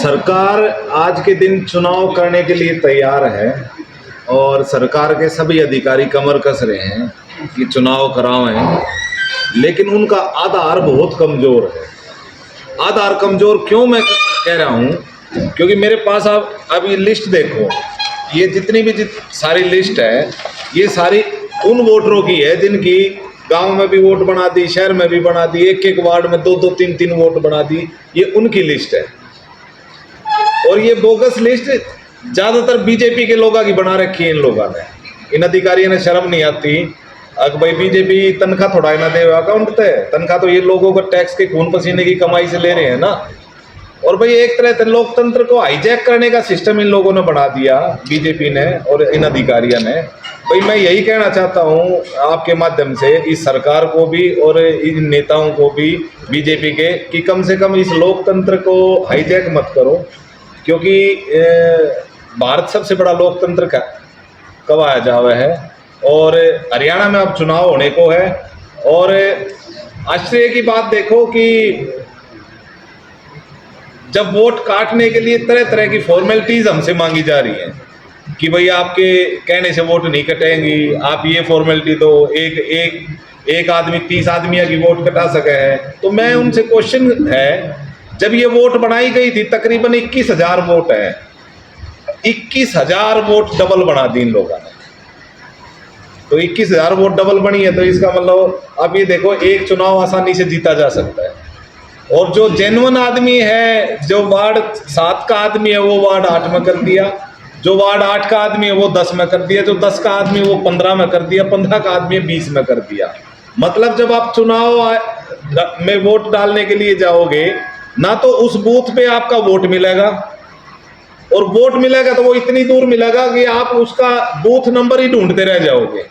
सरकार आज के दिन चुनाव करने के लिए तैयार है और सरकार के सभी अधिकारी कमर कस रहे हैं कि चुनाव करावें, लेकिन उनका आधार बहुत कमज़ोर है। आधार कमज़ोर क्यों मैं कह रहा हूँ, क्योंकि मेरे पास आप अभी लिस्ट देखो, ये जितनी भी सारी लिस्ट है, ये सारी उन वोटरों की है जिनकी गांव में भी वोट बना दी, शहर में भी बना दी, एक एक वार्ड में दो दो तीन तीन वोट बना दी। ये उनकी लिस्ट है और ये बोगस लिस्ट ज़्यादातर बीजेपी के लोगों की बना रखी है इन लोगों ने। इन अधिकारियों ने शर्म नहीं आती। अगर भाई बीजेपी तनख्वाह थोड़ा ना दे अकाउंट पे, तनख्वाह तो ये लोगों को टैक्स के खून पसीने की कमाई से ले रहे हैं ना। और भाई एक तरह से लोकतंत्र को हाईजैक करने का सिस्टम इन लोगों ने बढ़ा दिया, बीजेपी ने और इन अधिकारियों ने। भाई मैं यही कहना चाहता हूँ आपके माध्यम से इस सरकार को भी और इन नेताओं को भी बीजेपी के, कि कम से कम इस लोकतंत्र को हाईजैक मत करो, क्योंकि भारत सबसे बड़ा लोकतंत्र कवाया जावा है और हरियाणा में अब चुनाव होने को है। और आश्चर्य की बात देखो कि जब वोट काटने के लिए तरह तरह की फॉर्मेलिटीज हमसे मांगी जा रही हैं कि भाई आपके कहने से वोट नहीं कटेंगी, आप ये फॉर्मेलिटी दो, एक आदमी 30 आदमियों की वोट कटा सके है। तो मैं उनसे क्वेश्चन है, जब ये वोट बनाई गई थी तकरीबन 21,000 वोट है, 21,000 वोट डबल बना दी इन लोगों ने। तो 21,000 वोट डबल बनी है तो इसका मतलब आप ये देखो एक चुनाव आसानी से जीता जा सकता है। और जो जेन्युइन आदमी है, जो वार्ड 7 का आदमी है वो वार्ड 8 में कर दिया, जो वार्ड 8 का आदमी है वो 10 में कर दिया, जो 10 का आदमी है वो 15 में कर दिया, 15 का आदमी 20 में कर दिया। मतलब जब आप चुनाव में वोट डालने के लिए जाओगे ना तो उस बूथ पे आपका वोट मिलेगा, और वोट मिलेगा तो वो इतनी दूर मिलेगा कि आप उसका बूथ नंबर ही ढूंढते रह जाओगे।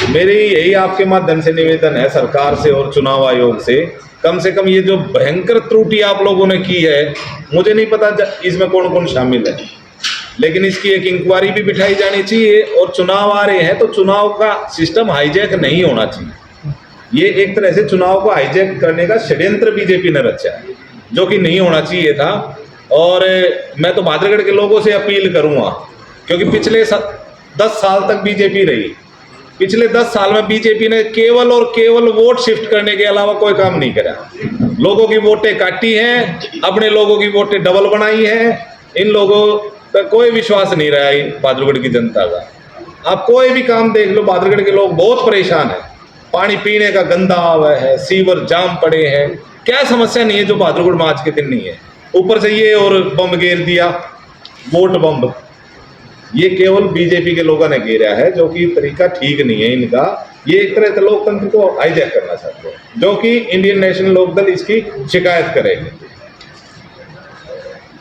मेरी यही आपके माध्यम से निवेदन है सरकार से और चुनाव आयोग से, कम कम ये जो भयंकर त्रुटि आप लोगों ने की है, मुझे नहीं पता इसमें कौन कौन शामिल है, लेकिन इसकी एक इंक्वायरी भी बिठाई जानी चाहिए। और चुनाव आ रहे हैं तो चुनाव का सिस्टम हाईजैक नहीं होना चाहिए। ये एक तरह से चुनाव को हाईजैक करने का षड्यंत्र बीजेपी ने रचा है, जो कि नहीं होना चाहिए था। और मैं तो भाद्रगढ़ के लोगों से अपील करूंगा, क्योंकि पिछले 10 साल तक बीजेपी रही, पिछले 10 साल में बीजेपी ने केवल और केवल वोट शिफ्ट करने के अलावा कोई काम नहीं करा। लोगों की वोटें काटी हैं, अपने लोगों की वोटें डबल बनाई हैं। इन लोगों का कोई विश्वास नहीं रहा है भाद्रगढ़ की जनता का। आप कोई भी काम देख लो, भाद्रगढ़ के लोग बहुत परेशान हैं। पानी पीने का गंदा हुआ है, सीवर जाम पड़े हैं, क्या समस्या नहीं है जो भाद्रगढ़ में आज के दिन नहीं है। ऊपर से ये और बम घेर दिया, वोट बम, ये केवल बीजेपी के लोगों ने घेरा है, जो कि तरीका ठीक नहीं है इनका। ये एक तरह से लोकतंत्र को हाईजैक करना चाहते हैं, जो कि इंडियन नेशनल लोकदल इसकी शिकायत करेगी।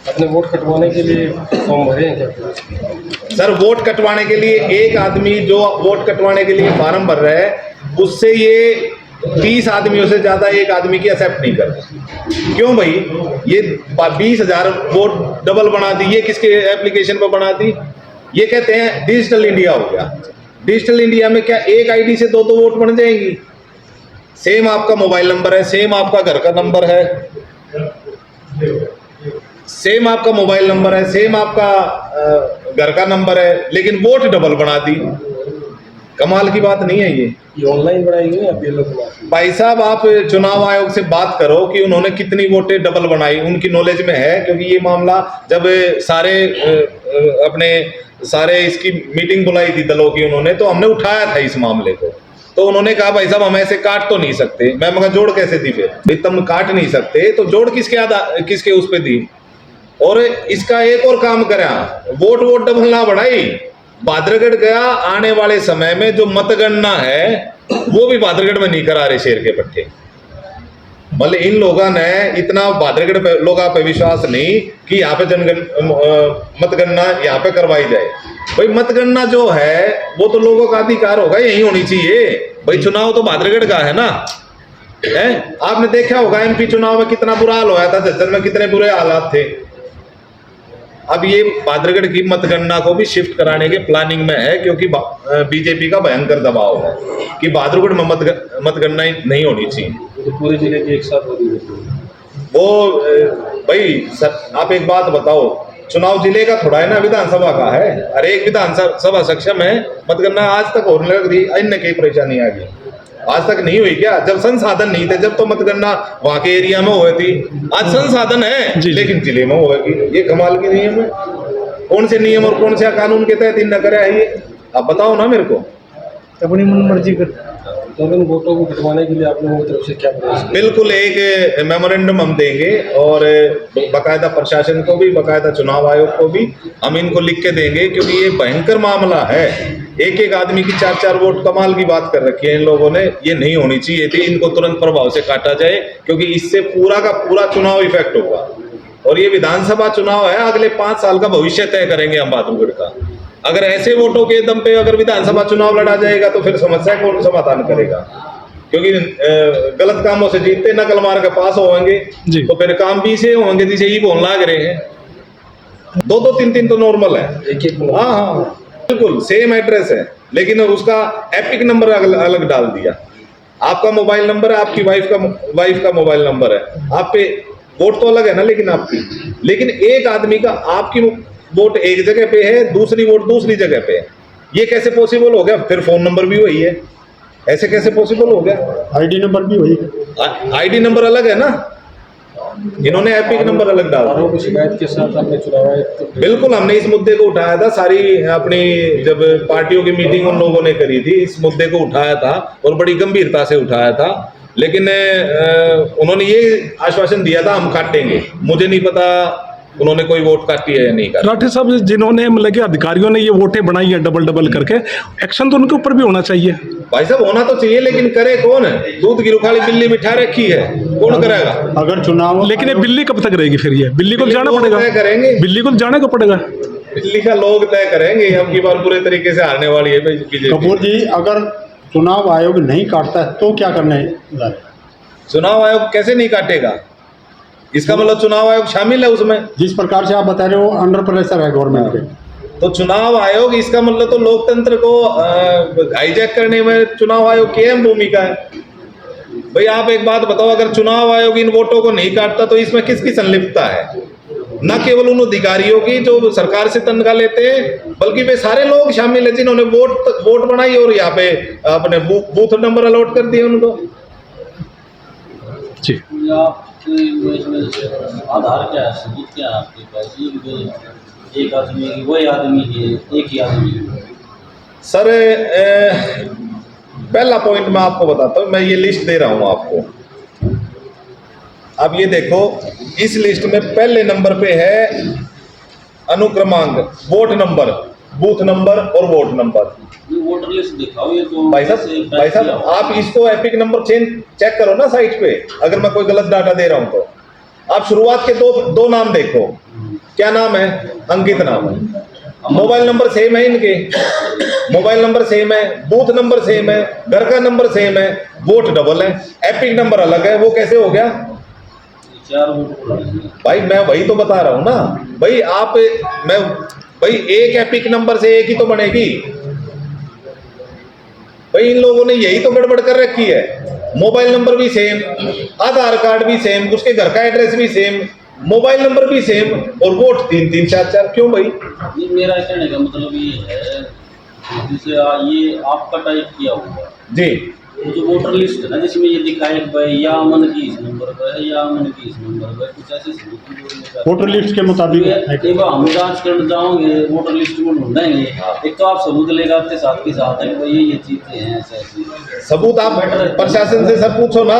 अपने वोट कटवाने के लिए फॉर्म भरे हैं क्या? सर, वोट कटवाने के लिए एक आदमी जो वोट कटवाने के लिए फार्म भर रहा है, उससे ये 30 आदमियों से ज़्यादा एक आदमी की एक्सेप्ट नहीं करते। क्यों भाई? ये 20,000 वोट डबल बना दी, ये किसके एप्लीकेशन पर बना दी? ये कहते हैं डिजिटल इंडिया हो गया। डिजिटल इंडिया में क्या एक आईडी से 2 वोट बन जाएंगी? सेम आपका मोबाइल नंबर है, सेम आपका घर का नंबर है, सेम आपका मोबाइल नंबर है, सेम आपका घर का नंबर है, लेकिन वोट डबल बना दी। कमाल की बात नहीं है ये ऑनलाइन बनाई गई है? भाई साहब, आप चुनाव आयोग से बात करो कि उन्होंने कितनी वोटें डबल बनाई, उनकी नॉलेज में है। क्योंकि ये मामला जब सारे इसकी मीटिंग बुलाई थी दलों की उन्होंने, तो हमने उठाया था इस मामले को। तो उन्होंने कहा भाई साहब हम ऐसे काट तो नहीं सकते। मैं मगर जोड़ कैसे दी? फिर तुम काट नहीं सकते तो जोड़ किसके उस पर दी? और इसका एक और काम करा, वोट डबल ना बढ़ाई। भाद्रगढ़ गया, आने वाले समय में जो मतगणना है वो भी भाद्रगढ़ में नहीं करा रहे शेर के पट्टे। मतलब इन लोगों ने इतना भाद्रगढ़ पे लोगों पे विश्वास नहीं कि यहाँ पे मतगणना यहाँ पे करवाई जाए। भाई मतगणना जो है वो तो लोगों का अधिकार होगा, यही होनी चाहिए। भाई चुनाव तो भाद्रगढ़ का है ना, है? आपने देखा होगा एमपी चुनाव में कितना बुरा हाल होया था, झज्जर में कितने बुरे हालात थे। अब ये भाद्रगढ़ की मतगणना को भी शिफ्ट कराने के प्लानिंग में है, क्योंकि बीजेपी का भयंकर दबाव है कि भाद्रगढ़ में मतगणना नहीं होनी चाहिए। तो पूरे जिले की एक साथ होगी। वो भाई सर आप एक बात बताओ, चुनाव जिले का थोड़ा है ना, विधानसभा का है। हर एक विधानसभा सक्षम है मतगणना। आज तक होने लग रही, अन्य कई परेशानी आ गई, आज तक नहीं हुई क्या? जब संसाधन नहीं थे, जब तो मतगणना वहां के एरिया में हुई थी। आज संसाधन है लेकिन जिले में होगी। ये कमाल की नियम है। कौन से नियम और कौन से कानून के तहत इन न करे है ये? आप बताओ ना मेरे को। अपनी मन मर्जी कर तो इन वोटों को कटवाने के लिए आप लोगों की तरफ से क्या प्रयास करें? बिल्कुल एक मेमोरेंडम हम देंगे और बकायदा प्रशासन को भी, बकायदा चुनाव आयोग को भी हम इनको लिख के देंगे, क्योंकि ये भयंकर मामला है। एक एक आदमी की 4-4 वोट, कमाल की बात कर रखी है इन लोगों ने। ये नहीं होनी चाहिए थी, इनको तुरंत प्रभाव से काटा जाए, क्योंकि इससे पूरा का पूरा चुनाव इफेक्ट होगा। और ये विधानसभा चुनाव है, अगले 5 साल का भविष्य तय करेंगे हम बहादुरगढ़ का। अगर ऐसे वोटों के दम पे अगर विधानसभा चुनाव लड़ा जाएगा तो फिर समस्या कौन समाधान करेगा? क्योंकि गलत कामों से जीतते, नकल मार के पास होंगे तो फिर काम भी से होंगे जिसे ही बोलने लग रहे हैं। 2-2, 3-3 तो नॉर्मल है। एक हाँ बिल्कुल सेम एड्रेस है, लेकिन उसका एपिक नंबर अलग डाल दिया। आपका मोबाइल नंबर है, आपकी वाइफ का मोबाइल नंबर है, आप पे वोट तो अलग है ना, लेकिन एक आदमी का आपकी वोट एक जगह पे है, दूसरी वोट दूसरी जगह पे है। ये कैसे पॉसिबल हो गया? फिर फोन नंबर भी वही है, ऐसे कैसे पॉसिबल हो गया? आईडी नंबर भी वही है। आईडी नंबर अलग है ना, इन्होंने एपिक नंबर अलग डाला। आरोप की शिकायत के साथ आपने चुनाव आयोग बिल्कुल हमने इस मुद्दे को उठाया था। सारी अपनी जब पार्टियों की मीटिंग उन लोगों ने करी थी, इस मुद्दे को उठाया था और बड़ी गंभीरता से उठाया था। लेकिन उन्होंने ये आश्वासन दिया था हम काटेंगे। मुझे नहीं पता उन्होंने कोई वोट काटी है या नहीं काटी। राठौर साहब, जिन्होंने मतलब कि अधिकारियों ने ये वोटें बनाई हैं डबल करके, एक्शन तो उनके ऊपर भी होना चाहिए। भाई साहब होना तो चाहिए, लेकिन करे कौन? दूध की रुखाली बिल्ली बिठा रखी है, कौन करेगा? अगर चुनाव, लेकिन ये बिल्ली कब तक रहेगी फिर? ये बिल्ली को जाना पड़ेगा, तय करेंगे। बिल्ली को जाने को पड़ेगा। दिल्ली का लोग तय करेंगे। अब की बार पूरे तरीके से हारने वाली है बीजेपी। कपूर जी, अगर चुनाव आयोग नहीं काटता है तो क्या करना है? चुनाव आयोग कैसे नहीं काटेगा? इसका मतलब चुनाव आयोग शामिल है उसमें। जिस प्रकार से आप बता रहे हो अंडर प्रेशर है गवर्नमेंट के, तो चुनाव आयोग, इसका मतलब तो लोकतंत्र को हाईजैक करने में चुनाव आयोग की अहम भूमिका है। भाई आप एक बात बताओ, अगर चुनाव आयोग इन वोटों को नहीं काटता तो इसमें किसकी संलिप्तता है? न केवल उन अधिकारियों की जो सरकार से तनख्वाह लेते हैं, बल्कि वे सारे लोग शामिल है जिन्होंने वोट बनाई और यहाँ पे अपने बूथ नंबर अलॉट कर दिए उनको। जी, आधार क्या है, सबूत क्या है आपके पास? एक आदमी, वही आदमी है, एक ही आदमी है। सर पहला पॉइंट मैं आपको बताता हूँ। मैं ये लिस्ट दे रहा हूँ आपको, अब ये देखो। इस लिस्ट में पहले नंबर पे है अनुक्रमांक, वोट नंबर, बूथ नंबर और वोट नंबर। ये वोटर लिस्ट दिखाओ। ये तो भाई साहब आप इसको एपिक नंबर चेक करो ना साइट पे। अगर मैं कोई गलत डाटा दे रहा हूं तो आप शुरुआत के दो नाम देखो। क्या नाम है? अंकित नाम है। मोबाइल नंबर सेम है इनके, मोबाइल नंबर सेम है, बूथ नंबर सेम है, घर का नंबर सेम है, वोट डबल है, एपिक नंबर अलग है। वो कैसे हो गया? 4 वोट। भाई मैं वही तो बता रहा हूं ना भाई। भाई एक एपिक नंबर से एक ही तो बनेगी भाई। इन लोगों ने यही तो गड़बड़ कर रखी है। मोबाइल नंबर भी सेम, आधार कार्ड भी सेम, उसके घर का एड्रेस भी सेम, मोबाइल नंबर भी सेम और वोट 3-3, 4-4। क्यों भाई? ये मेरा कहने का मतलब ये है, जैसे ये आपका टाइप किया हुआ जी, वो जो वोटर लिस्ट है ना, जिसमें ये दिखा है भाई या अमन की इस नंबर पर है या अमन की इस नंबर पर, कुछ ऐसे सबूत वोटर लिस्ट के मुताबिक एक बार हम जांच करने जाओगे, वोटर लिस्ट में ढूंढेंगे, एक तो आप सबूत लेकर आपके साथ के साथ है कि भाई ये चीजें हैं ऐसे ऐसे। सबूत आप प्रशासन से सब पूछो ना।